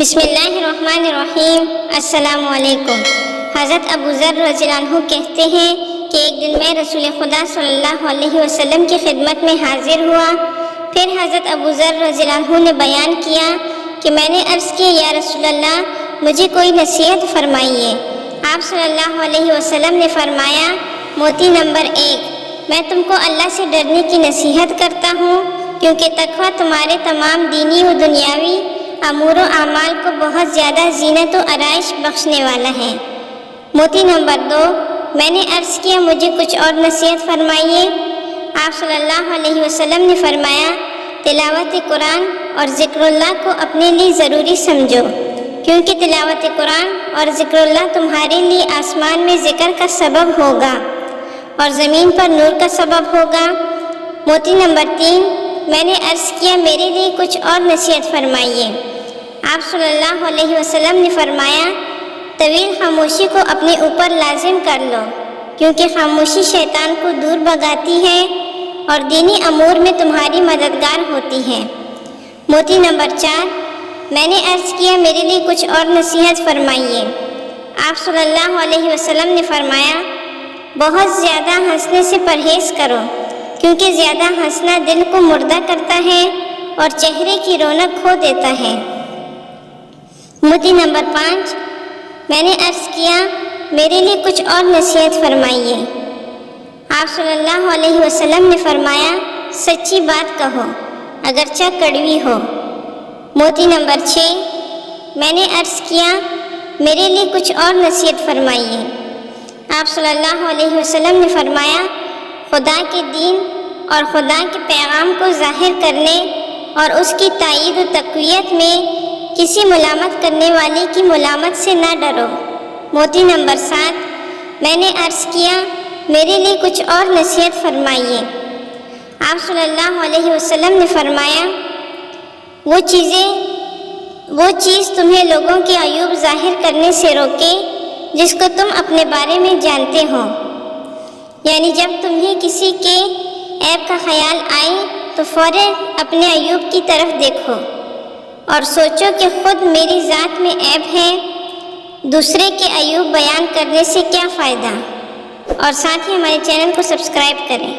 بسم اللہ الرحمن الرحیم۔ السلام علیکم۔ حضرت ابو ذر رضی اللہ عنہ کہتے ہیں کہ ایک دن میں رسول خدا صلی اللہ علیہ وسلم کی خدمت میں حاضر ہوا۔ پھر حضرت ابو ذر رضی اللہ عنہ نے بیان کیا کہ میں نے عرض کیا یا رسول اللہ مجھے کوئی نصیحت فرمائیے۔ آپ صلی اللہ علیہ وسلم نے فرمایا موتی نمبر 1، میں تم کو اللہ سے ڈرنے کی نصیحت کرتا ہوں کیونکہ تقویٰ تمہارے تمام دینی و دنیاوی امور و اعمال کو بہت زیادہ زینت و آرائش بخشنے والا ہے۔ موتی نمبر 2، میں نے عرض کیا مجھے کچھ اور نصیحت فرمائیے۔ آپ صلی اللہ علیہ وسلم نے فرمایا تلاوت قرآن اور ذکر اللہ کو اپنے لیے ضروری سمجھو کیونکہ تلاوت قرآن اور ذکر اللہ تمہارے لیے آسمان میں ذکر کا سبب ہوگا اور زمین پر نور کا سبب ہوگا۔ موتی نمبر 3، میں نے عرض کیا میرے لیے کچھ اور نصیحت فرمائیے۔ آپ صلی اللہ علیہ وسلم نے فرمایا طویل خاموشی کو اپنے اوپر لازم کر لو کیونکہ خاموشی شیطان کو دور بھگاتی ہے اور دینی امور میں تمہاری مددگار ہوتی ہے۔ موتی نمبر 4، میں نے عرض کیا میرے لیے کچھ اور نصیحت فرمائیے۔ آپ صلی اللہ علیہ وسلم نے فرمایا بہت زیادہ ہنسنے سے پرہیز کرو کیونکہ زیادہ ہنسنا دل کو مردہ کرتا ہے اور چہرے کی رونق کھو دیتا ہے۔ موتی نمبر 5، میں نے عرض کیا میرے لیے کچھ اور نصیحت فرمائیے۔ آپ صلی اللہ علیہ وسلم نے فرمایا سچی بات کہو اگرچہ کڑوی ہو۔ موتی نمبر 6، میں نے عرض کیا میرے لیے کچھ اور نصیحت فرمائیے۔ آپ صلی اللہ علیہ وسلم نے فرمایا خدا کے دین اور خدا کے پیغام کو ظاہر کرنے اور اس کی تائید و تقویت میں کسی ملامت کرنے والے کی ملامت سے نہ ڈرو۔ موتی نمبر 7، میں نے عرض کیا میرے لیے کچھ اور نصیحت فرمائیے۔ آپ صلی اللہ علیہ وسلم نے فرمایا وہ چیز تمہیں لوگوں کے عیوب ظاہر کرنے سے روکے جس کو تم اپنے بارے میں جانتے ہو، یعنی جب تمہیں کسی کے عیب کا خیال آئے تو فوراً اپنے عیوب کی طرف دیکھو اور سوچو کہ خود میری ذات میں عیب ہے، دوسرے کے عیوب بیان کرنے سے کیا فائدہ، اور ساتھ ہی ہمارے چینل کو سبسکرائب کریں۔